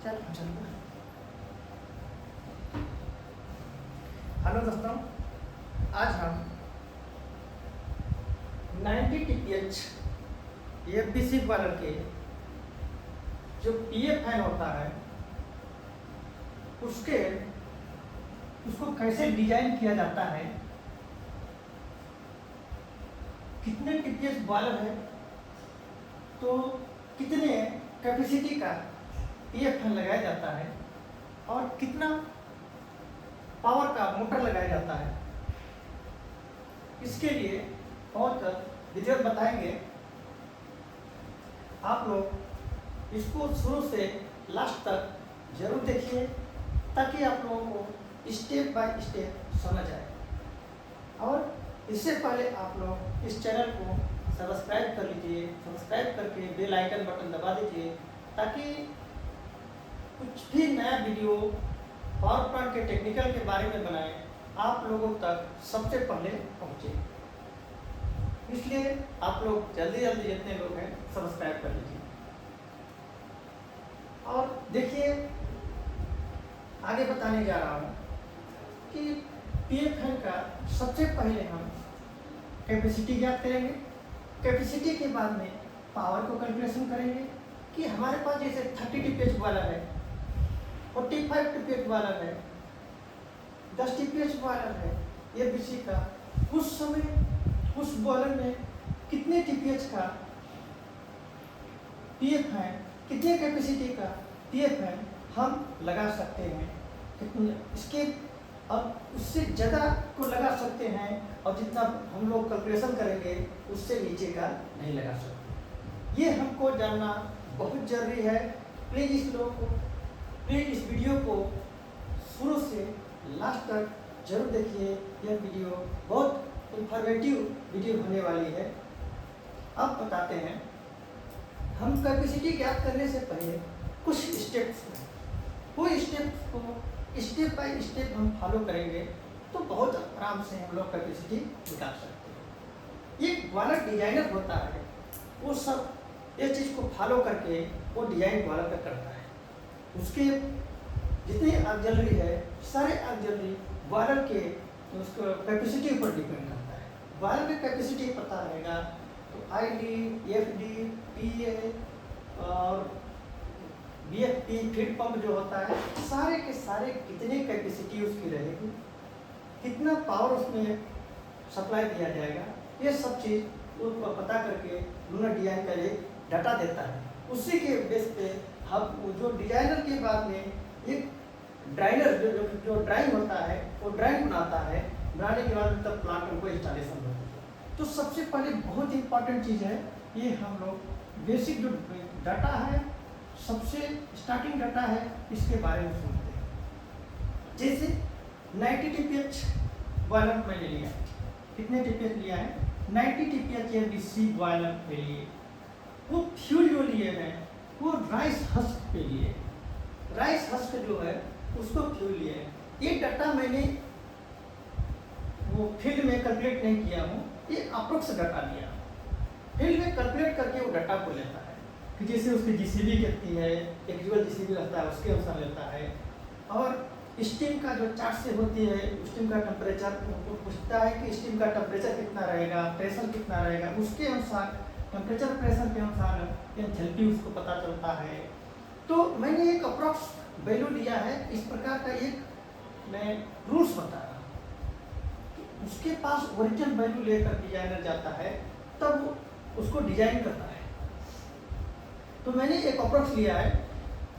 चल हेलो दोस्तों, आज हम 90 TPH FBC बॉयलर के जो PA फैन होता है उसको कैसे डिजाइन किया जाता है, कितने TPH बॉयलर है तो कितने कैपेसिटी का PA फैन लगाया जाता है और कितना पावर का मोटर लगाया जाता है, इसके लिए बहुत विधिवत बताएंगे। आप लोग इसको शुरू से लास्ट तक जरूर देखिए ताकि आप लोगों को स्टेप बाय स्टेप समझ आए। और इससे पहले आप लोग इस चैनल को सब्सक्राइब कर लीजिए। सब्सक्राइब करके बेल आइकन बटन दबा दीजिए ताकि कुछ भी नया वीडियो पावर प्लांट के टेक्निकल के बारे में बनाए आप लोगों तक सबसे पहले पहुंचे। इसलिए आप लोग जल्दी जल्दी जितने लोग हैं सब्सक्राइब कर लीजिए। और देखिए, आगे बताने जा रहा हूं कि PA फैन का सबसे पहले हम कैपेसिटी ज्ञात करेंगे। कैपेसिटी के बाद में पावर को कैलकुलेशन करेंगे कि हमारे पास जैसे 30 TPH वाला है, 45 TPH वाला है, 10 TPH बॉयलर है FBC का, उस समय उस बॉयलर में कितने TPH का PA फैन, कितने कैपेसिटी का PA फैन हम लगा सकते हैं, कितने इसके अब उससे ज़्यादा को लगा सकते हैं और जितना हम लोग कैलकुलेशन करेंगे उससे नीचे का नहीं लगा सकते। ये हमको जानना बहुत ज़रूरी है। प्लीज़ इस वीडियो को शुरू से लास्ट तक जरूर देखिए। यह वीडियो बहुत इंफॉर्मेटिव वीडियो होने वाली है। अब बताते हैं, हम कैपेसिटी ज्ञात करने से पहले कुछ स्टेप्स हैं, वो स्टेप्स को स्टेप बाय स्टेप हम फॉलो करेंगे तो बहुत आराम से हम लोग कैपेसिटी निकाल सकते हैं। एक बॉयलर डिजाइनर होता है, वो सब ये चीज़ को फॉलो करके वो डिजाइन बॉयलर का करता है। उसके जितनी ऑक्सिलरी है, सारे ऑक्सिलरी बॉयलर के उसको कैपेसिटी पर डिपेंड करता है। बॉयलर की कैपेसिटी पता रहेगा तो ID, FD, PA और BFP फीड पंप जो होता है, सारे के सारे कितने कैपेसिटी उसकी रहेगी, कितना पावर उसमें सप्लाई दिया जाएगा, ये सब चीज़ उसको पता करके लूनर डिजाइन का एक डाटा देता है। उसी के बेस पे हम जो डिजाइनर के बाद में एक ड्राइनर जो ड्राइंग होता है वो ड्राइंग बनाता है। बनाने के बाद तब प्लांट में कोई इंस्टॉलेशन होती है। तो सबसे पहले बहुत इंपॉर्टेंट चीज़ है, ये हम लोग बेसिक जो डाटा है, सबसे स्टार्टिंग डाटा है, इसके बारे में सुनते हैं। जैसे 90 TPH बॉयलर मैंने लिया, कितने TPH लिया है? 90 TPH FBC बॉयलर के लिए वो फ्यूल जो लिए हैं वो राइस हस्क पे लिए। राइस हस्क जो है उसको फ्यूल लिए है। ये डाटा मैंने वो फील्ड में कैलकुलेट नहीं किया हूँ, ये अप्रोक्स डाटा लिया। फील्ड में कैलकुलेट करके वो डाटा को लेता है कि जैसे उसकी GCB कितनी है, एक्चुअल GCB रहता है उसके अनुसार लेता है। और स्टीम का जो चार्ट से होती है, स्टीम का टेम्परेचर पूछता है कि स्टीम का टेम्परेचर कितना रहेगा, प्रेशर कितना रहेगा, उसके अनुसार टेम्परेचर प्रेशर के अनुसार एंथैल्पी उसको पता चलता है। तो मैंने एक अप्रॉक्स वैल्यू लिया है। इस प्रकार का एक मैं रूल्स बता रहा हूँ। उसके पास ओरिजिनल वैल्यू लेकर डिजाइनर जाता है तब उसको डिजाइन करता है। तो मैंने एक अप्रॉक्स लिया है।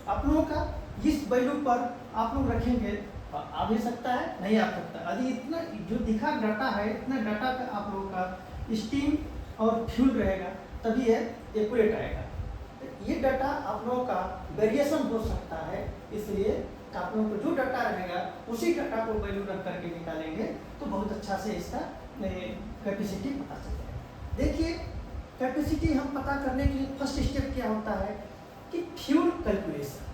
आप लोगों का इस वैल्यू पर आप लोग रखेंगे, आ भी सकता है, नहीं आ सकता। यदि इतना जो दिखा डाटा है, इतना डाटा का आप लोगों का स्टीम और फ्यूल रहेगा तभी ये एक्यूरेट आएगा। ये डाटा आप लोगों का वेरिएशन हो सकता है, इसलिए आप लोगों को जो डाटा रहेगा उसी डाटा को वैल्यू रख करके निकालेंगे तो बहुत अच्छा से इसका कैपेसिटी पता चलेगा। देखिए, कैपेसिटी हम पता करने के लिए फर्स्ट स्टेप क्या होता है कि फ्यूल कैलकुलेशन।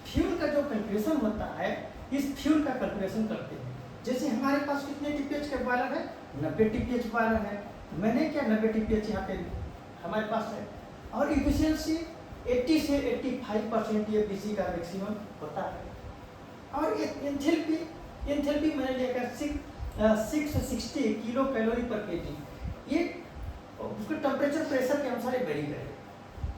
फ्यूल का जो कैलकुलेशन होता है, इस फ्यूल का कैलकुलेशन करते हैं। जैसे हमारे पास कितने TPH का बॉयलर है? 90 TPH बॉयलर है। मैंने क्या 90 TPH यहाँ पे हमारे पास है। और इफिशियंसी 80 से 85% EFBC का मैक्सिमम होता है। और एंथैल्पी मैंने लिया 660 किलो कैलोरी पर केजी। ये उसके टेम्परेचर प्रेशर के अनुसार वेरी करेगा,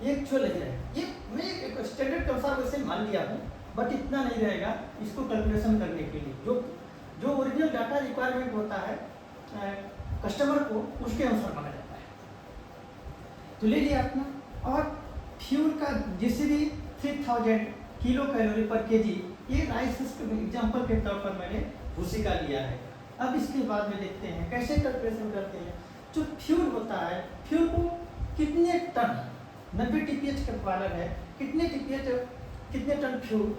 ये एक्चुअल नहीं रहेगा। ये मैं एक स्टैंडर्ड के अनुसार वैसे मान लिया हूँ, बट इतना नहीं रहेगा इसको कैलकुलेशन करने के लिए। जो ओरिजिनल डाटा रिक्वायरमेंट होता है कस्टमर को, उसके अनुसार माना जाता है। तो ले लिया अपना। और फ्यूल का जीसीबी 3000 किलो कैलोरी पर केजी, ये राइस एग्जाम्पल के तौर पर मैंने भूसी का लिया है। अब इसके बाद में देखते हैं कैसे कैलकुलेशन करते हैं। जो फ्यूल होता है, फ्यूल को कितने टन, 90 TPH का बॉयलर है, कितने टन फ्यूल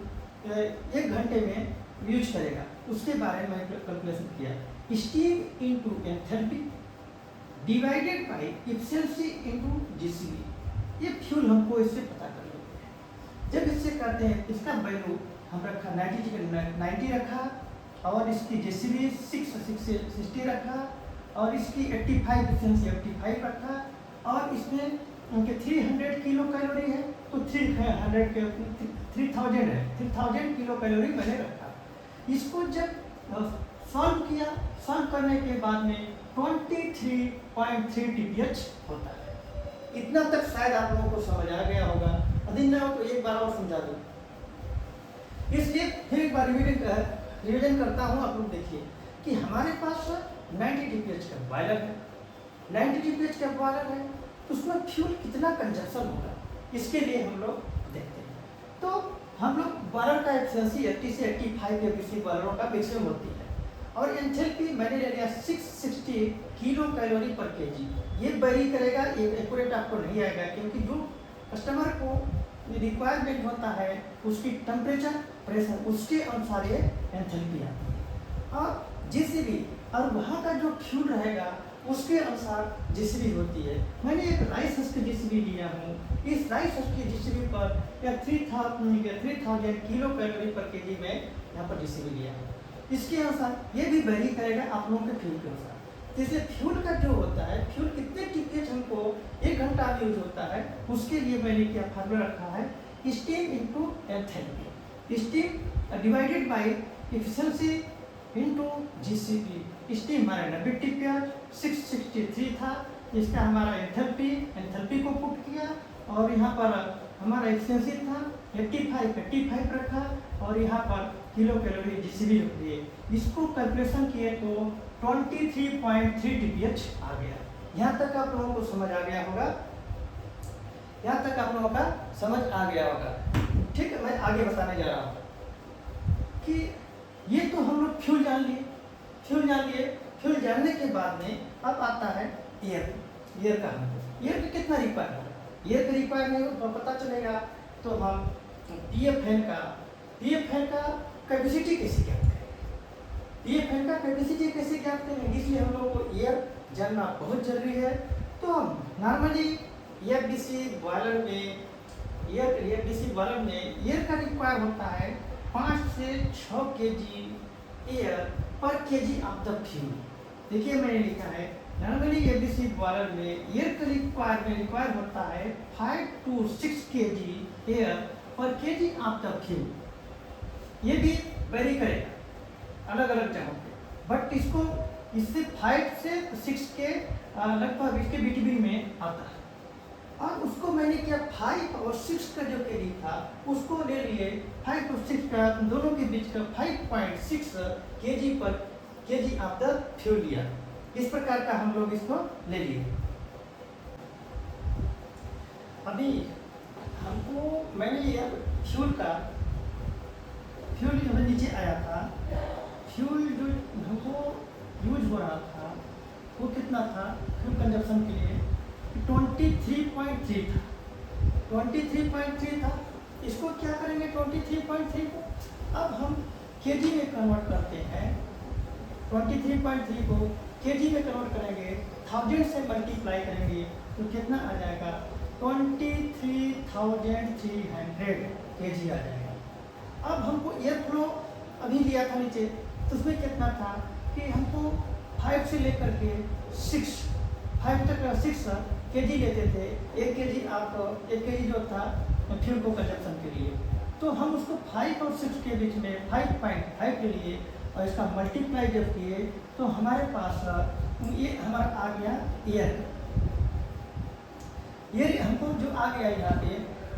1 घंटे में यूज करेगा, उसके बारे में कैलकुलेशन किया। Steam into enthalpy divided by efficiency into GCB, ये फ्यूल हमको इससे पता कर लेते हैं। जब इससे करते हैं, इसका वैल्यू हम रखा 90 रखा, और इसकी जीसीबी 660 रखा, और इसकी 85 एफिशिएंसी 85 रखा, और इसमें उनके 300 किलो कैलोरी है, तो 3000 है, 3000 किलो कैलोरी मैंने रखा। इसको जब सॉल्व किया, सॉल्व करने के बाद में 23.3 TPH होता है। इतना तक शायद आप लोगों को समझ आ गया होगा। यदि ना हो तो एक बार और समझा दूँ। इसलिए फिर एक बार रिवीजन करता हूँ। आप लोग देखिए कि हमारे पास 90 TPH का बॉयलर है, 90 TPH का बॉयलर है, तो उसमें फ्यूल कितना कंजप्शन होगा, इसके लिए हम लोग देखते हैं। तो हम लोग बॉयलर का एफिशिएंसी 80 से 85 एफिशिएंसी बॉयलरों का मैक्सिमम होती है। और एंथैल्पी मैंने ले लिया 660 किलो कैलोरी पर केजी। ये वेरी करेगा, ये एक्यूरेट आपको नहीं आएगा, क्योंकि जो कस्टमर को रिक्वायरमेंट होता है उसकी टेम्परेचर प्रेशर, उसके अनुसार ये एंथैल्पी आती है। और जीसीबी और वहाँ का जो फ्यूल रहेगा उसके अनुसार जीसीबी होती है। मैंने एक राइस हस्क जीसीबी लिया हूँ। इस राइस हस्क की जीसीबी पर या 3000 किलो कैलोरी पर केजी में यहाँ पर जीसीबी लिया है। इसके अनुसार ये भी वेरी करेगा आप लोगों के फ्यूल के अनुसार। जैसे फ्यूल का जो होता है, फ्यूल कितने TPH हमको 1 घंटा में यूज होता है, उसके लिए मैंने क्या फार्मूला रखा है, steam into enthalpy, steam divided by efficiency into GCB. Steam हमारा 90 TPH 663 था, इसका हमारा एंथैल्पी को पुट किया, और यहाँ पर हमारा एफिशिएंसी था 85 रखा, और यहाँ पर किलो कैलोरी जीसीबी रख दिए। इसको कैलकुलेशन किए तो 23.3 TPH आ गया। यहाँ तक आप लोगों को समझ आ गया होगा, यहाँ तक आप लोगों का समझ आ गया होगा। ठीक है, मैं आगे बताने जा रहा हूँ कि ये तो हम लोग फ्यूल जान लिए। फ्यूल जानने के बाद में अब आता है एयर का। हमको एयर का कितना रिक्वायर होगा, एयर का रिक्वायर नहीं तो पता चलेगा। तो हम PF फैन का कैपेसिटी कैसे ज्ञात करेंगे, PF फैन का कैपेसिटी कैसे ज्ञात करेंगे, इसलिए हम लोगों को एयर जानना बहुत जरूरी है। तो हम नॉर्मली EFBC बॉयलर में एयर का रिक्वायर होता है 5 से 6 kg एयर पर केजी ऑफ द फ्यूल। देखिए मैंने लिखा है नॉर्मली EFBC बॉयलर में एयर का रिक्वायर होता है 5 to 6 kg एयर पर केजी ऑफ द फ्यूल। ये भी वेरी करेगा अलग अलग जगहों पे, बट इससे 5 से 6 के लगभग इसके बीच में आता है। और उसको मैंने किया 5 और 6 का जो केजी था उसको ले लिए 5 और 6 का दोनों के बीच का 5.6 केजी पर केजी ऑफ द फ्यूल लिया। इस प्रकार का हम लोग इसको ले लिए। अभी हमको मैंने ये फ्यूल जो नीचे आया था, फ्यूल जो हमको यूज हो रहा था वो कितना था, फ्यूल कंजप्शन के लिए 23.3 था। 23.3 था। इसको क्या करेंगे 23.3 को, अब हम केजी में कन्वर्ट करते हैं। 23.3 को केजी में कन्वर्ट करेंगे, 1000 से मल्टीप्लाई करेंगे तो कितना आ जाएगा 23,300 केजी आ जाएगा। अब हमको एयर फ्लो अभी लिया था नीचे, तो उसमें कितना था कि हमको 5 से लेकर के 5 तक 6 केजी लेते थे। 1 केजी जो था फ्यूल को कंजप्शन के लिए। तो हम उसको 5 और 6 के बीच में 5.5 के लिए और इसका मल्टीप्लाई जब किए तो हमारे पास ये हमारा आ गया एयर। ये हमको जो आ गया यहाँ पे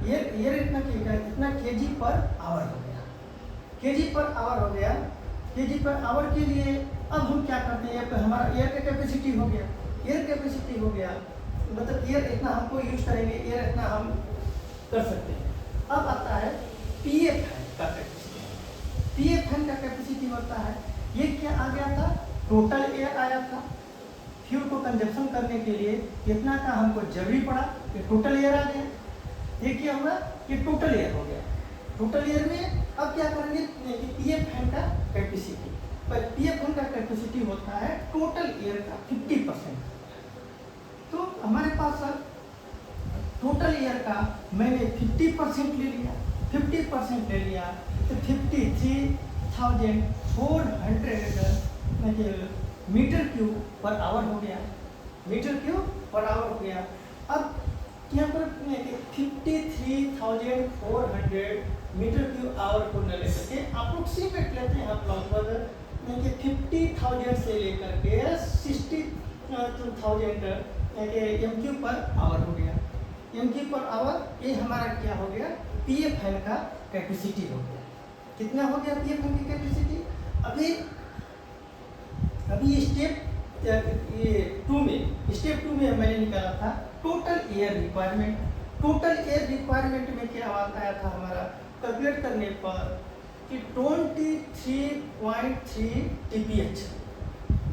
एयर इतना केजी पर आवर हो गया, केजी पर आवर हो गया। केजी पर आवर के लिए अब हम क्या करते हैं, हमारा एयर का कैपेसिटी हो गया, एयर कैपेसिटी हो गया मतलब एयर इतना हमको यूज करेंगे, एयर इतना हम कर सकते हैं। अब आता है पीएफ का कैपेसिटी। पीएफ का कैपेसिटी होता है, ये क्या आ गया था, टोटल एयर आया था। फ्यूल को कंजप्शन करने के लिए कितना का हमको जरूरी पड़ा, ये टोटल एयर आ गया। ये क्या हुआ, ये टोटल एयर हो गया। टोटल एयर में अब क्या करेंगे, पीएफ का कैपेसिटी, पर पीएफ का कैपेसिटी होता है टोटल एयर का 50%। तो हमारे पास टोटल एयर का मैंने 50% ले लिया, 50% ले लिया तो 53,400 मीटर क्यूब पर आवर हो गया, मीटर क्यूब पर आवर हो गया। अब यहाँ पर 53,400 मीटर क्यूब आवर को न लेकर के अप्रोक्सीमेट लेते हैं हम लगभग 50,000 से लेकर के 60,000 एम क्यू पर आवर हो गया। एम क्यू पर आवर ये हमारा क्या हो गया, पीएफ का कैपेसिटी हो गया। कितना हो गया पीएफ की कैपेसिटी। अभी स्टेप 2 में मैंने निकाला था total air requirement. Total air requirement में क्या आया था हमारा, कैलकुलेट करने पर कि 23.3 TPH,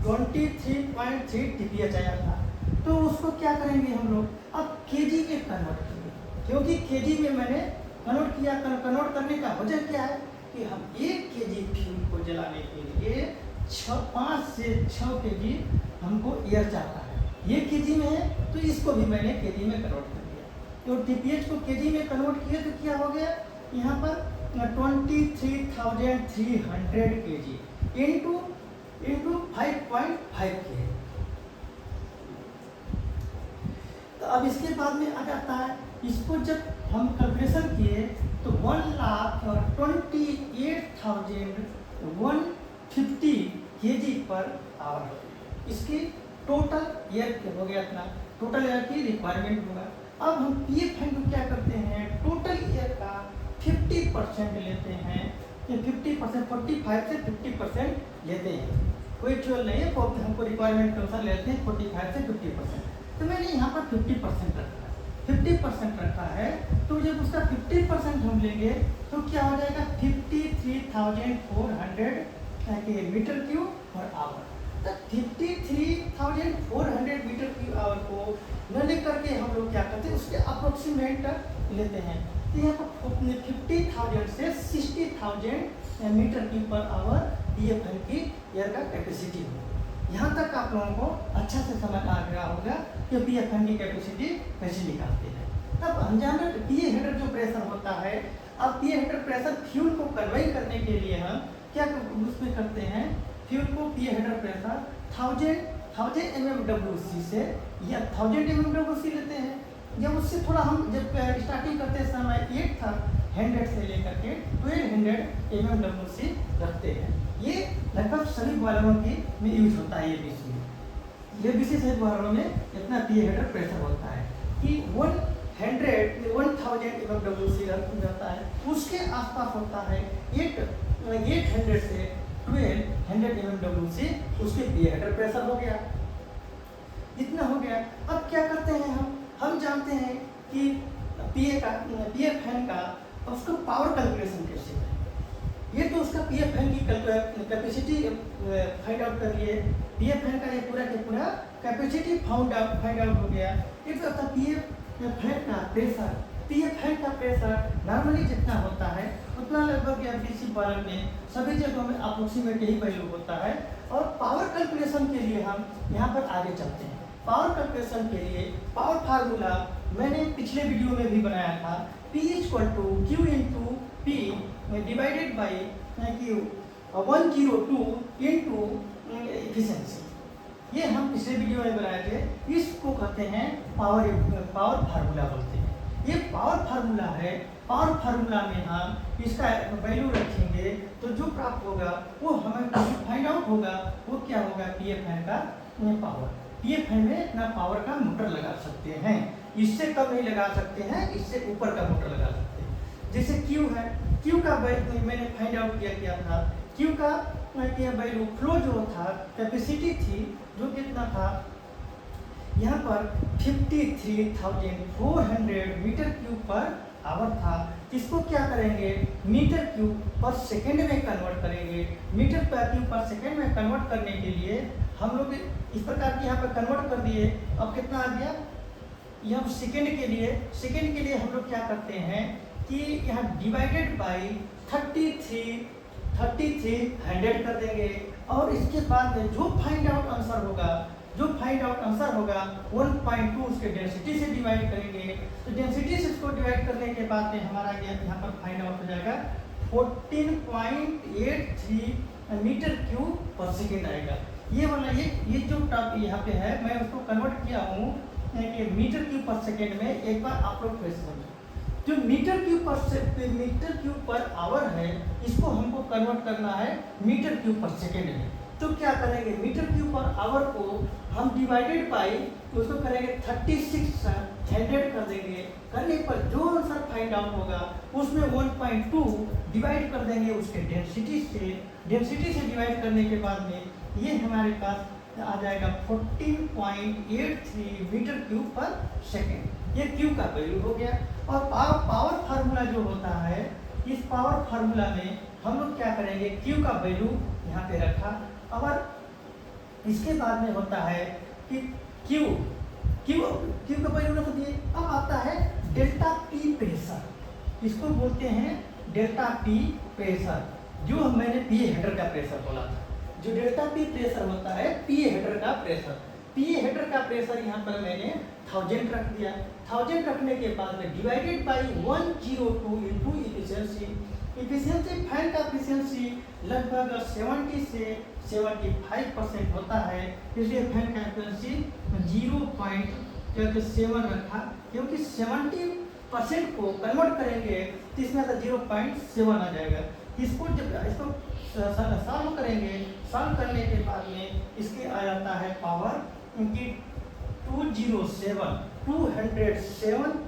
23.3 TPH आया था। तो उसको क्या करेंगे हम लोग, अब केजी में कन्वर्ट करेंगे, क्योंकि केजी में मैंने कन्वर्ट किया। कन्वर्ट करने का वजह क्या है कि हम 1 केजी फ्यूल को जलाने के लिए 5 से 6 केजी हमको एयर चाहता है। ये केजी में है तो इसको भी मैंने केजी में कन्वर्ट कर दिया। तो टीपीएच को केजी में कन्वर्ट किया तो क्या हो गया, यहाँ पर 23,300 केजी इंटू 5.5 के। तो अब इसके बाद में आ जाता है, इसको जब हम कैलकुलेशन किए तो 1,28,150 केजी पर आवर इसकी टोटल एयर हो गया इतना, टोटल एयर की रिक्वायरमेंट होगा। अब हम पीएफ को क्या करते हैं, टोटल एयर का 50% लेते हैं, ये 50% 45 से 50% लेते हैं, कोई चोल नहीं है, हमको रिक्वायरमेंट के अनुसार लेते हैं 45 से 50%। तो मैंने यहाँ पर 50% रखा है, 50% रखा है। तो जब उसका 50% हम लेंगे तो क्या हो जाएगा, 53,400 मीटर क्यूब पर आवर। तो 53,400 मीटर क्यूब आवर को न लेकर के हम लोग क्या करते हैं, उसके अप्रोक्सीमेट लेते हैं। तो यहाँ पर 50,000 से 60,000 metre cube per hour PF की एयर का कैपेसिटी हो। यहाँ तक आप लोगों को अच्छा से समझ आ गया होगा कि पीएफ की कैपेसिटी कैसे निकालते हैं। तब हम जान रहे पीए हेडर जो प्रेशर होता है, अब पीए हेडर प्रेशर फ्यूल को कन्वे करने के लिए हम क्या उसमें करते हैं, फ्यूल को पीए हेडर प्रेशर 1000 mmWc से या 1000 mmWc लेते हैं। जब उससे थोड़ा हम जब स्टार्टिंग करते समय 800 से लेकर के 1200 mmWc रखते हैं। ये लगभग सभी बॉयलरों की में यूज होता है। ये बीसी सहित बॉयलरों में इतना पीए हेडर प्रेशर होता है कि 1000 mmWc जाता है, उसके आसपास होता है 800 से 1200 mmWc उसके पीए हेडर प्रेशर हो गया, इतना हो गया। अब क्या करते हैं हम जानते हैं कि पीए फैन का उसको पावर कैलकुलेशन कैसे करें। ये तो उसका पीएफ फैन की कैपेसिटी फाइंड आउट कर लिए, पीएफ फैन का ये पूरा के पूरा कैपेसिटी फाइंड आउट हो गया। ये तो था पीएफ फैन का प्रेशर। पीएफ फैन का प्रेशर नॉर्मली जितना होता है उतना लगभग डीसी बॉयलर में सभी जगहों में अप्रोक्सीमेट यही वैल्यू होता है। और पावर कैलकुलेशन के लिए हम यहाँ पर आगे चलते हैं। पावर कैलकुलेशन के लिए पावर फार्मूला मैंने पिछले वीडियो में भी बनाया था, P = Q × P divided by 102 into efficiency. ये हम पिछले वीडियो में बनाए थे। इसको कहते हैं पावर फार्मूला बोलते हैं। ये पावर फार्मूला है। पावर फार्मूला में हम इसका वैल्यू रखेंगे तो जो प्राप्त होगा वो हमें फाइंड आउट होगा, वो क्या होगा, पी एफ एन का पावर। पी एफ एन में इतना पावर का मोटर लगा सकते हैं, इससे कम नहीं लगा सकते हैं, इससे ऊपर का मोटर लगा सकते हैं। जैसे क्यू है, क्यू का वैल्यू मैंने फाइंड आउट किया था, क्यू का वैल्यू फ्लो जो था, कैपेसिटी थी जो कितना था, यहाँ पर 53,400 मीटर क्यूब पर आवर था। इसको क्या करेंगे, मीटर क्यूब पर सेकेंड में कन्वर्ट करेंगे। मीटर पर क्यूब पर सेकेंड में कन्वर्ट करने के लिए हम लोग इस प्रकार की यहाँ पर कन्वर्ट कर दिए। अब कितना आ गया, यहाँ सेकेंड के लिए हम लोग क्या करते हैं कि यहाँ डिवाइडेड बाई 3300 कर देंगे, और इसके बाद में जो फाइंड आउट आंसर होगा 1.2 उसके डेंसिटी से डिवाइड करेंगे। तो डेंसिटी से इसको डिवाइड करने के बाद में हमारा यहाँ पर फाइंड आउट हो जाएगा 14.83 मीटर क्यूब पर सेकेंड आएगा। ये वाला ये जो टॉप यहाँ पे है, मैं उसको कन्वर्ट किया हूँ कि मीटर क्यूब पर सेकेंड में। एक बार आप लोग फिर समझो, जो मीटर क्यूब पर आवर है, इसको हमको कन्वर्ट करना है मीटर क्यूब पर सेकेंड में। तो क्या करेंगे, मीटर क्यूब पर आवर को हम डिवाइडेड बाई उसको करेंगे 3600 कर देंगे। करने पर जो आंसर फाइंड आउट होगा उसमें 1.2 डिवाइड कर देंगे उसके डेंसिटी से डिवाइड करने के बाद में ये हमारे पास आ जाएगा 14.83 मीटर क्यूब पर सेकेंड। ये क्यू का वैल्यू हो गया। और पावर फार्मूला जो होता है, इस पावर फार्मूला में हम लोग क्या करेंगे, क्यू का वैल्यू यहाँ पे रखा, और इसके बाद में होता है कि क्यू का वैल्यू रख दिए। अब आता है डेल्टा पी प्रेशर, इसको बोलते हैं डेल्टा पी प्रेशर, जो मैंने पी हेडर का प्रेशर बोला था। जो डेल्टा पी प्रेशर होता है, पी हेडर का प्रेशर यहाँ पर मैंने 1000 रख दिया। 1000 रखने के बाद में divided by 102 into efficiency. Fan का एफिशिएंसी लगभग 70 से 75% होता है, इसलिए फैन का एफिशिएंसी 0.7 रखा, क्योंकि 70% को कन्वर्ट करेंगे तो इसमें 0.7 आ जाएगा। इसको सॉल्व करेंगे, सॉल्व करने के बाद में इसके आ जाता है पावर कि 207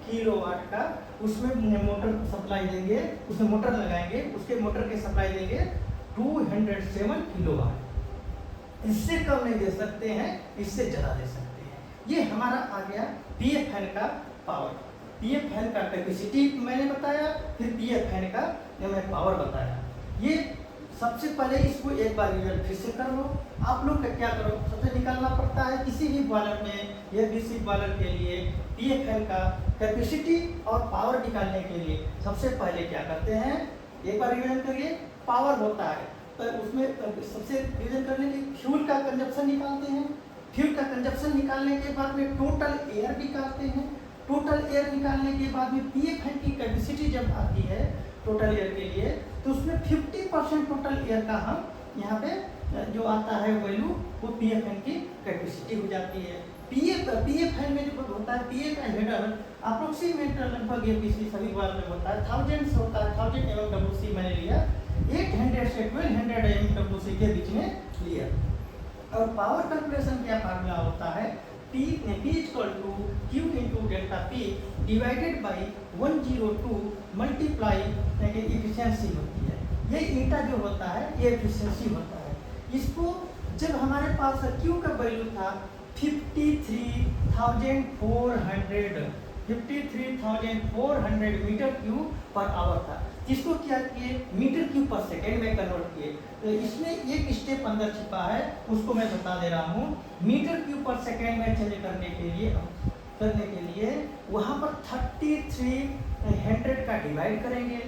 किलोवाट का उसमें मोटर सप्लाई देंगे, उसमें मोटर लगाएंगे, उसके मोटर के सप्लाई देंगे 207 किलोवाट। इससे कम नहीं दे सकते हैं, इससे ज़्यादा दे सकते हैं। ये हमारा आ गया पीएफएन का पावर। पीएफएन का कैपेसिटी मैंने बताया, फिर पीएफएन का मैं पावर बताया। ये सबसे पहले इसको एक बार रिजल्ट फिर से कर लो। आप लोग क्या करो, सबसे निकालना पड़ता है किसी भी बॉयलर में, या किसी बॉयलर के लिए पीएफएन का कैपेसिटी और पावर निकालने के लिए सबसे पहले क्या करते हैं, एक बार रिवीजन करिए। पावर होता है तो उसमें सबसे रिवीजन करने के फ्यूल का कंजप्शन निकालते हैं। फ्यूल का कंजप्शन निकालने के बाद में टोटल एयर निकालते हैं। टोटल एयर निकालने के बाद में पीएफएन की कैपेसिटी जब आती है टोटल एयर के लिए, तो उसमें 50% टोटल एयर का हम यहाँ पे जो आता है वैल्यू, वो पीएफएन की कैपेसिटी हो जाती है। पीएफएन में जो होता है, पीए का हेडर अप्रोक्सीमेट लगभग एपीसी सभी बार में होता है 1000 से होता है। 1000 एमडब्ल्यूसी मैंने लिया, 800 से 1200 एमडब्ल्यूसी के बीच में लिया। और पावर कैलकुलेशन क्या फार्मूला होता है, P equal to Q into delta P divided by 102 multiply efficiency होती है। ये ईटा जो होता है ये एफिशिएंसी होता है। इसको जब हमारे पास Q का वैल्यू था 53,400 मीटर क्यूब पर आवर था, इसको क्या किए, मीटर क्यूब पर सेकेंड में कन्वर्ट किए। तो इसमें एक स्टेप अंदर छिपा है, उसको मैं बता दे रहा हूँ। मीटर क्यूब पर सेकेंड में चेंज करने के लिए वहाँ पर 3300 का डिवाइड करेंगे।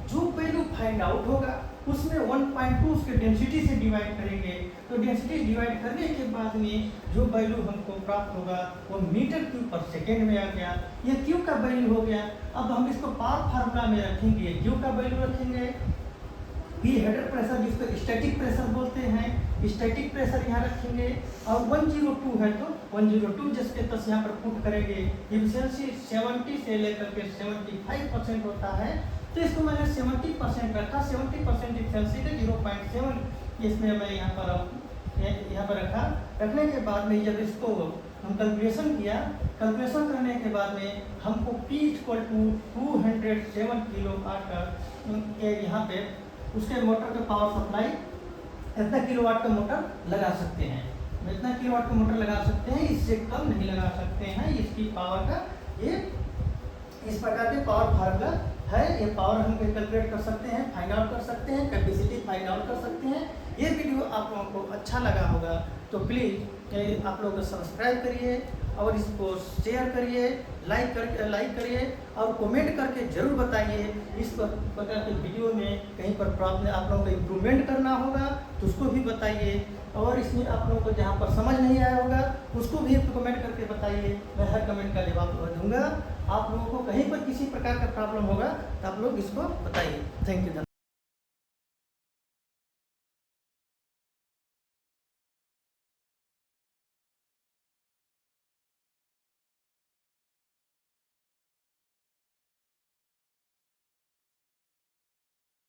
जो वैल्यू फाइंड आउट होगा उसमें 1.2 उसके डेंसिटी से डिवाइड करेंगे। तो डेंसिटी डिवाइड करने के बाद में जो वैल्यू हमको प्राप्त होगा वो मीटर क्यूब पर सेकेंड में आ गया। ये क्यू का वैल्यू हो गया। अब हम इसको पावर फार्मूला में रखेंगे, क्यू का वैल्यू रखेंगे, पी हेडर प्रेशर जिसको स्टैटिक प्रेशर बोलते हैं, स्टैटिक प्रेशर यहाँ रखेंगे और 102 है तो 102 जिसके तस यहाँ पर पुट करेंगे। एफिशिएंसी 70 से लेकर के 75% होता है, तो इसको मैंने 70% रखा। 70% एफिशिएंसी का 0.7 इसमें मैं यहाँ पर रखा। रखने के बाद में जब इसको हम कैलकुलेशन किया, कैलकुलेशन करने के बाद में हमको P = 207 किलोवाट यहाँ पे उसके मोटर के पावर सप्लाई इतना किलोवाट का मोटर लगा सकते हैं। इतना किलोवाट का मोटर लगा सकते हैं, इससे कम नहीं लगा सकते हैं। इसकी पावर का ये इस प्रकार के पावर फार्मूला है। ये पावर हम कैलकुलेट कर सकते हैं, फाइंड आउट कर सकते हैं, कैपेसिटी फाइंड आउट कर सकते हैं। ये वीडियो आप लोगों को अच्छा लगा होगा तो प्लीज़ आप लोग सब्सक्राइब करिए और इसको शेयर करिए, लाइक करिए और कमेंट करके ज़रूर बताइए। इस प्रकार के वीडियो में कहीं पर प्रॉब्लम आप लोगों को इम्प्रूवमेंट करना होगा तो उसको भी बताइए, और इसमें आप लोगों को जहाँ पर समझ नहीं आया होगा उसको भी कमेंट करके बताइए। मैं हर कमेंट का जवाब दूँगा। आप लोगों को कहीं पर किसी प्रकार का प्रॉब्लम होगा तो आप लोग इसको बताइए। Thank you.